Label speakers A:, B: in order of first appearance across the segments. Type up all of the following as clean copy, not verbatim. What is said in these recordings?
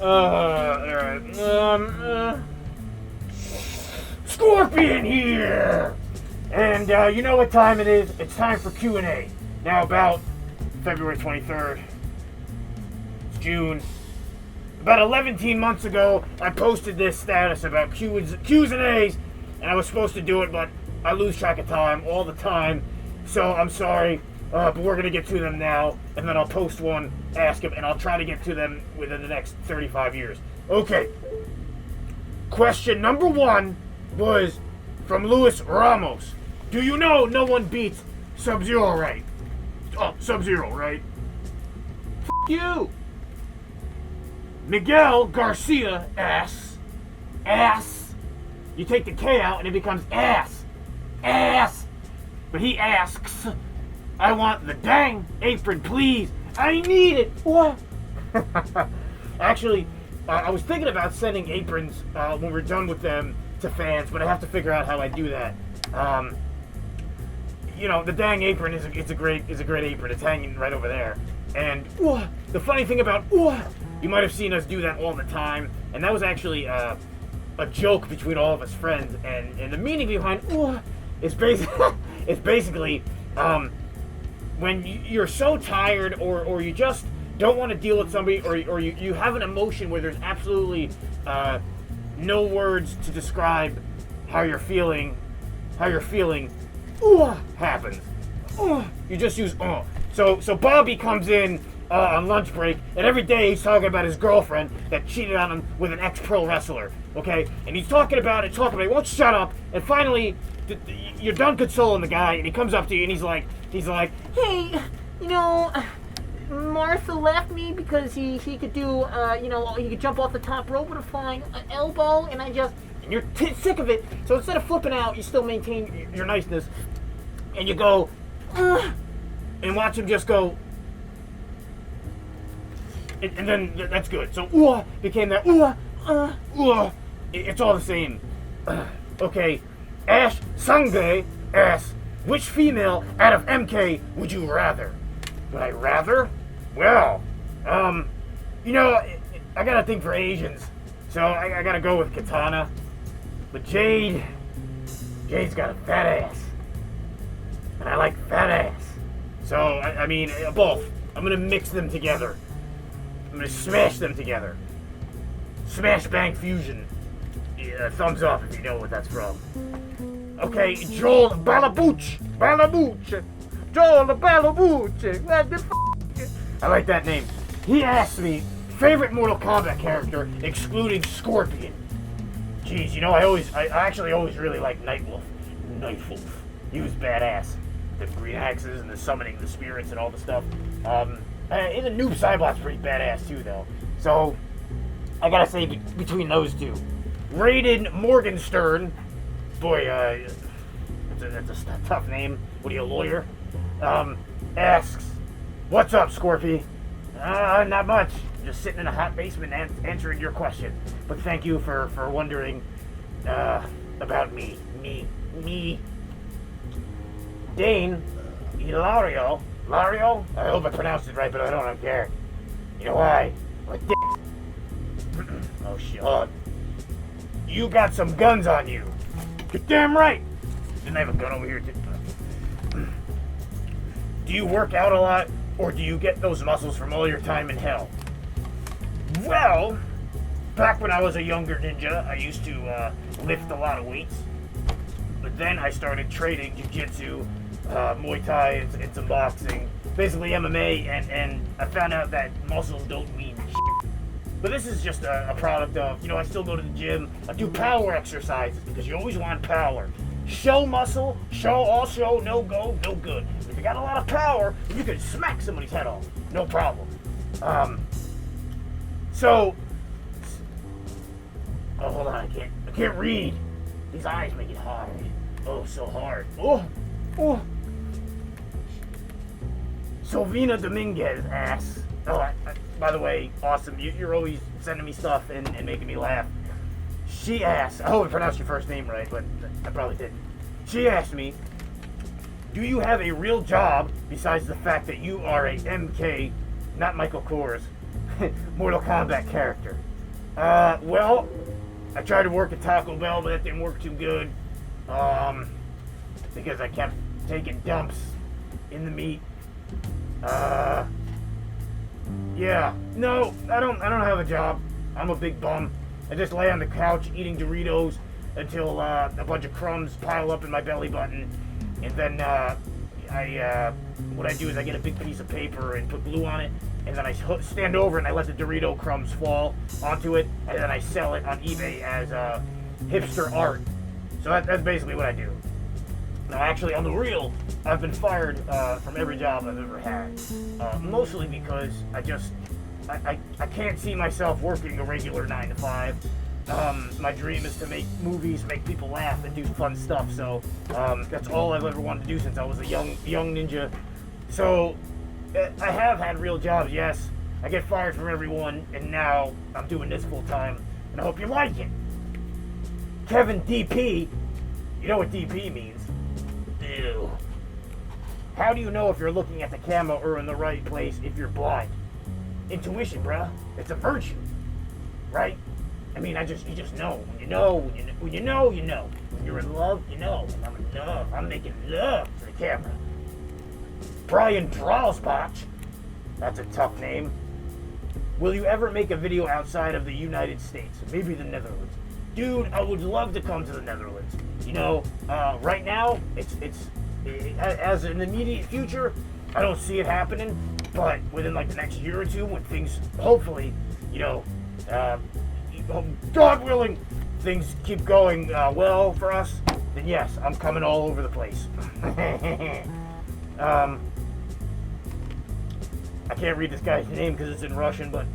A: Alright. Scorpion here! And, you know what time it is? It's time for Q&A. Now, about February 23rd, it's June. About 11 months ago, I posted this status about Q's and A's, and I was supposed to do it, but I lose track of time all the time, so I'm sorry, but we're going to get to them now, and then I'll post one, ask them, and I'll try to get to them within the next 35 years. Okay. Question number 1 was from Luis Ramos. Do you know no one beats Sub-Zero, right? Oh, Sub-Zero, right? F*** you! Miguel Garcia asks, ass. You take the K out and it becomes ass. Ass. But he asks, I want the dang apron, please. I need it. What? Actually, I was thinking about sending aprons when we're done with them to fans, but I have to figure out how I do that. You know, the dang apron is a great apron. It's hanging right over there. And the funny thing about you might have seen us do that all the time, and that was actually a joke between all of us friends. And the meaning behind is basically when you're so tired or you just don't want to deal with somebody, or you have an emotion where there's absolutely no words to describe how you're feeling happens. You just use So Bobby comes in on lunch break, and every day he's talking about his girlfriend that cheated on him with an ex-pro wrestler, okay? And he's talking about it, he won't shut up, and finally, you're done consoling the guy, and he comes up to you, and he's like,
B: hey, you know, Martha left me because he could do, he could jump off the top rope with a flying elbow, and and you're sick of it, so instead of flipping out, you still maintain your niceness, and you go, and watch him just go, and then that's good. So became that it's all the same. Okay, Ash Sangbe asks, which female out of MK would you rather? Would I rather? Well, I gotta think for Asians, so I gotta go with Katana. But Jade's got a fat ass, and I like fat ass. So I mean, both. I'm gonna mix them together. I'm gonna smash them together. Smash Bang Fusion. Yeah, thumbs up if you know what that's from. Okay, Joel Balabuch. Joel Balabuch. What the f***? I like that name. He asked me, favorite Mortal Kombat character, excluding Scorpion. Jeez, I actually always really liked Nightwolf. He was badass. The green axes and the summoning the spirits and all the stuff. And the Noob Saibot's pretty badass too, though. So, I gotta say between those two. Raiden Morgenstern. Boy, that's a tough name. What are you, a lawyer? Asks, what's up, Scorpy? Not much. Just sitting in a hot basement answering your question. But thank you for wondering about me. Me. Dane Ilario. Lario? I hope I pronounced it right, but I don't care. You know why? My dick. Oh, shit. You got some guns on you. You're damn right. Didn't I have a gun over here? Do you work out a lot, or do you get those muscles from all your time in hell? Well, back when I was a younger ninja, I used to lift a lot of weights. But then I started training jiu-jitsu, Muay Thai, and some boxing. Basically MMA, and I found out that muscles don't mean shit. But this is just a product of, I still go to the gym. I do power exercises because you always want power. Show muscle, all show, no go, no good. If you got a lot of power, you can smack somebody's head off. No problem. So, hold on, I can't read. These eyes make it hard. Oh, so hard. Oh. Sylvina Dominguez asks, by the way, awesome. You're always sending me stuff and making me laugh. She asks, I hope I pronounced your first name right, but I probably didn't. She asked me, do you have a real job besides the fact that you are a MK, not Michael Kors,
A: Mortal Kombat character. Well, I tried to work at Taco Bell, but that didn't work too good. Because I kept taking dumps in the meat. Yeah. No, I don't have a job. I'm a big bum. I just lay on the couch eating Doritos until a bunch of crumbs pile up in my belly button, and then what I do is I get a big piece of paper and put glue on it, and then I stand over and I let the Dorito crumbs fall onto it, and then I sell it on eBay as hipster art. So that's basically what I do. Now, actually, on the real, I've been fired from every job I've ever had, mostly because I can't see myself working a regular 9 to 5. My dream is to make movies, make people laugh, and do fun stuff. So that's all I've ever wanted to do since I was a young ninja. So I have had real jobs, yes. I get fired from everyone, and now I'm doing this full time, and I hope you like it. Kevin DP, you know what DP means? Ew. How do you know if you're looking at the camera or in the right place if you're blind? Intuition, bruh. It's a virtue, right? I mean, you just know. When you know, you know. When you're in love, you know. And I'm in love. I'm making love to the camera. Brian Dralsbach. That's a tough name. Will you ever make a video outside of the United States? Maybe the Netherlands. Dude, I would love to come to the Netherlands. You know, right now, it's as an immediate future, I don't see it happening. But within like the next year or two, when things hopefully, you know, God willing, things keep going well for us, then yes, I'm coming all over the place. I can't read this guy's name because it's in Russian, but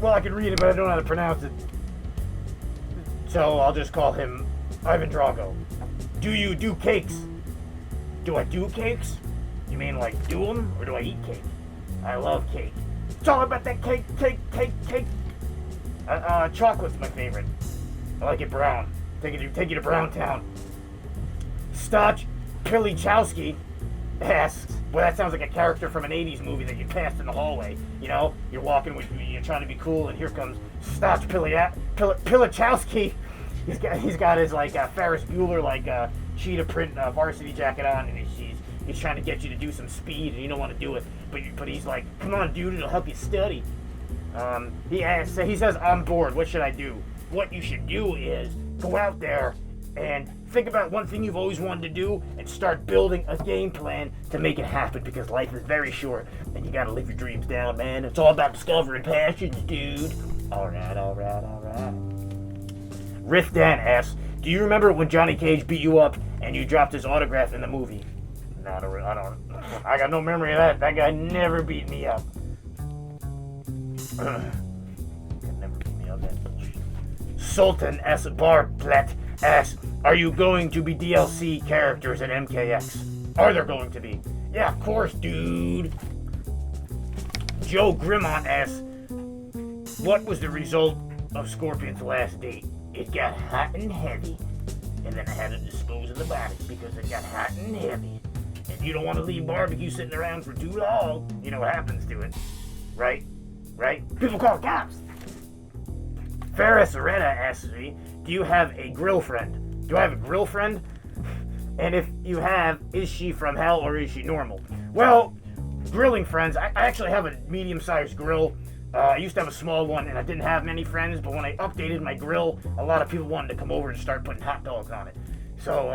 A: well, I can read it, but I don't know how to pronounce it. So I'll just call him Ivan Drago. Do you do cakes? Do I do cakes? You mean like do them, or do I eat cake? I love cake. It's all about that cake. Chocolate's my favorite. I like it brown. Take you to Browntown. Stotch Pilichowski asks, well, that sounds like a character from an 80s movie that you passed in the hallway. You know, you're walking with, you're trying to be cool, and here comes Stotch Pilichowski. He's got his like Ferris Bueller like cheetah print varsity jacket on, and he's trying to get you to do some speed, and you don't want to do it, but he's like, come on, dude, it'll help you study. He says, I'm bored. What should I do? What you should do is go out there and think about one thing you've always wanted to do and start building a game plan to make it happen, because life is very short and you gotta live your dreams down, man. It's all about discovering passions, dude. Alright. Riff Dan asks, do you remember when Johnny Cage beat you up and you dropped his autograph in the movie? No, I don't. I got no memory of that. That guy never beat me up. Never beat me up, that bullshit. Sultan S. Barblet asks, are you going to be DLC characters at MKX? Are there going to be? Yeah, of course, dude. Joe Grimont asks, what was the result of Scorpion's last date? It got hot and heavy, and then I had to dispose of the body because it got hot and heavy. And you don't want to leave barbecue sitting around for too long. You know what happens to it, right? People call it cops. Ferris Arena asks me, do you have a grill friend? Do I have a grill friend? And if you have, is she from hell or is she normal? Well, grilling friends, I actually have a medium-sized grill. I used to have a small one, and I didn't have many friends, but when I updated my grill, a lot of people wanted to come over and start putting hot dogs on it. So,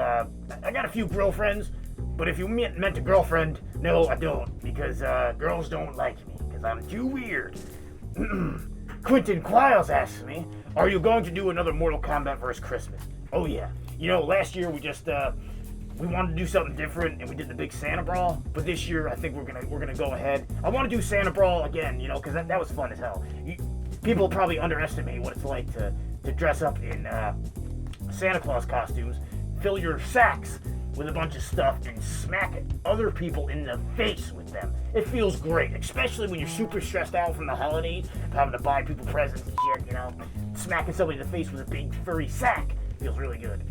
A: I got a few grill friends, but if you meant a girlfriend, no, I don't, because girls don't like me, because I'm too weird. Quentin Quiles asks me, are you going to do another Mortal Kombat vs. Christmas? Oh, yeah. You know, last year we just, we wanted to do something different, and we did the big Santa Brawl. But this year, I think we're gonna go ahead. I want to do Santa Brawl again, you know, because that was fun as hell. People probably underestimate what it's like to dress up in Santa Claus costumes, fill your sacks with a bunch of stuff, and smack other people in the face with them. It feels great, especially when you're super stressed out from the holidays, having to buy people presents and shit, you know. Smacking somebody in the face with a big furry sack feels really good.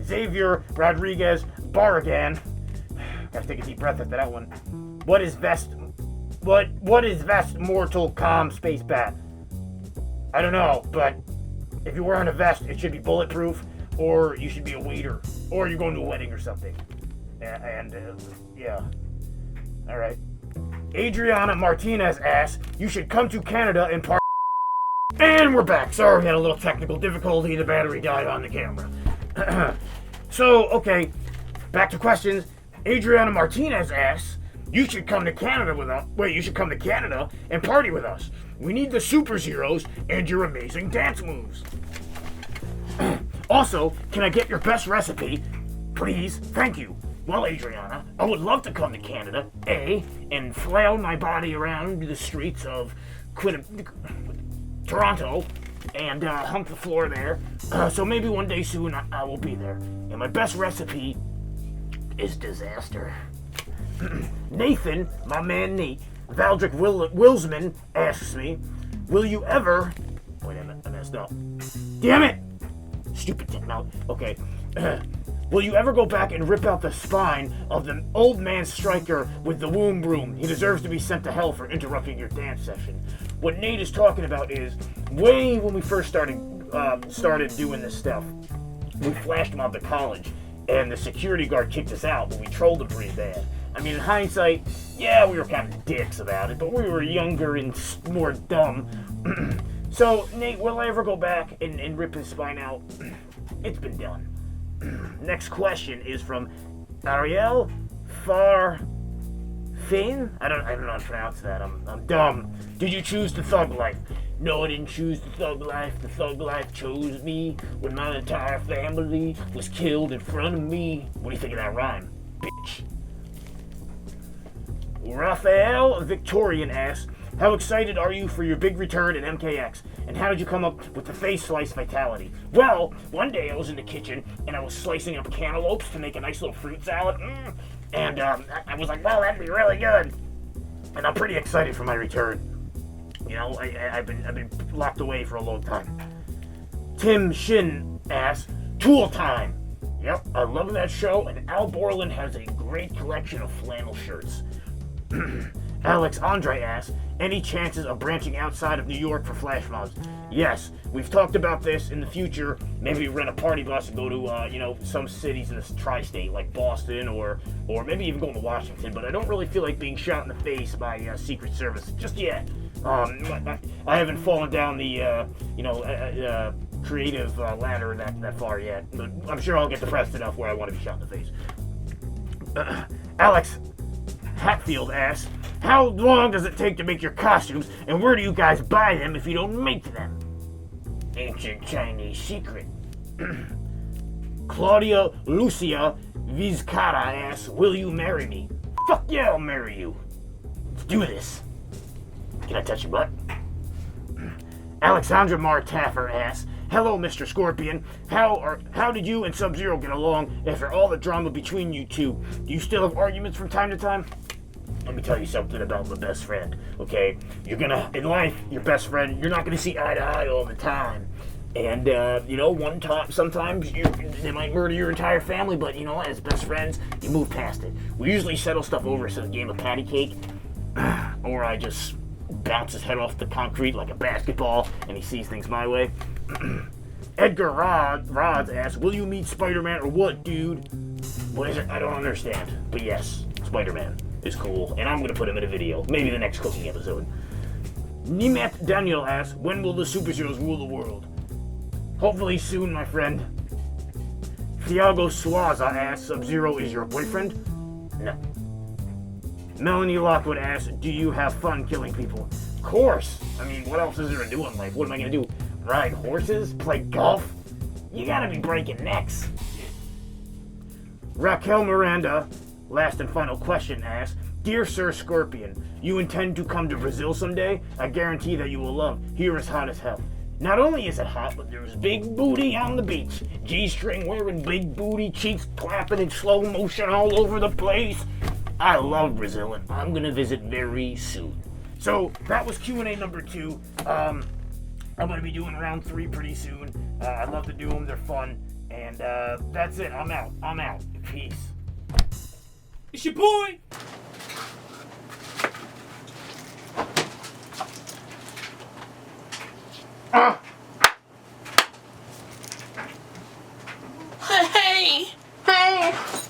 A: Xavier Rodriguez Barragan. Gotta take a deep breath after that one. What is best
B: What is vest mortal calm space bat? I don't know, but if you're wearing a vest, it should be bulletproof, or you should be a waiter, or you're going to a wedding or something. Yeah. All right. Adriana Martinez asks, you should come to Canada and party. And we're back. Sorry, we had a little technical difficulty. The battery died on the camera. So, okay, back to questions. Adriana Martinez asks, you should come to Canada with us. Wait, you should come to Canada and party with us. We need the Super Zeros and your amazing dance moves. Also, can I get your best recipe? Please, thank you. Well, Adriana, I would love to come to Canada, and flail my body around the streets of Toronto, and hump the floor there. So maybe one day soon I will be there. And my best recipe is disaster. Nathan, my man Nate, Valdrick Wilsman asks me, will you ever... Wait a minute, I messed up. Damn it! Stupid technology. Okay. Will you ever go back and rip out the spine of the old man striker with the womb broom? He deserves to be sent to hell for interrupting your dance session. What Nate is talking about is, way when we first started doing this stuff, we flashed him out to college, and the security guard kicked us out, but we trolled him pretty bad. I mean, in hindsight, yeah, we were kind of dicks about it, but we were younger and more dumb. So, Nate, will I ever go back and rip his spine out? It's been done. Next question is from Ariel Farfin. I don't know how to pronounce that. I'm dumb. Did you choose the thug life? No, I didn't choose the thug life. The thug life chose me when my entire family was killed in front of me. What do you think of that rhyme, bitch? Raphael Victorian asks, how excited are you for your big return at MKX? And how did you come up with the face slice vitality? Well, one day I was in the kitchen and I was slicing up cantaloupes to make a nice little fruit salad. And I was like, well, that'd be really good. And I'm pretty excited for my return. You know, I've been locked away for a long time. Tim Shin asks, Tool Time. Yep, I love that show, and Al Borland has a great collection of flannel shirts. Alex Andre asks, any chances of branching outside of New York for flash mobs? Yes, we've talked about this in the future. Maybe rent a party bus and go to, some cities in the tri-state, like Boston, or maybe even going to Washington. But I don't really feel like being shot in the face by Secret Service just yet. I haven't fallen down the, creative ladder that far yet. But I'm sure I'll get depressed enough where I want to be shot in the face. Alex Hatfield asks, how long does it take to make your costumes, and where do you guys buy them if you don't make them? Ancient Chinese secret. Claudia Lucia Vizcara asks, will you marry me? Fuck yeah, I'll marry you. Let's do this. Can I touch your butt? Alexandra Martaffer asks, hello, Mr. Scorpion. How did you and Sub-Zero get along after all the drama between you two? Do you still have arguments from time to time? Let me tell you something about my best friend, okay? In life, your best friend, you're not gonna see eye to eye all the time. And, sometimes they might murder your entire family, but, as best friends, you move past it. We usually settle stuff over a game of patty cake, or I just bounce his head off the concrete like a basketball, and he sees things my way. Edgar Rods asks, will you meet Spider-Man or what, dude? What is it? I don't understand. But yes, Spider-Man is cool, and I'm going to put him in a video. Maybe the next cooking episode. Nimet Daniel asks, when will the Super Zeros rule the world? Hopefully soon, my friend. Thiago Suaza asks, Sub-Zero is your boyfriend? No. Melanie Lockwood asks, do you have fun killing people? Of course. I mean, what else is there to do in life? What am I going to do? Ride horses? Play golf? You gotta be breaking necks. Raquel Miranda, last and final question, asks, dear Sir Scorpion, you intend to come to Brazil someday? I guarantee that you will love. Here is hot as hell. Not only is it hot, but there's big booty on the beach. G-string wearing big booty, cheeks clapping in slow motion all over the place. I love Brazil, and I'm gonna visit very soon. So that was Q&A number 2. I'm gonna be doing round 3 pretty soon. I love to do them; they're fun. And that's it. I'm out. Peace.
C: It's your boy. Hey! Hey!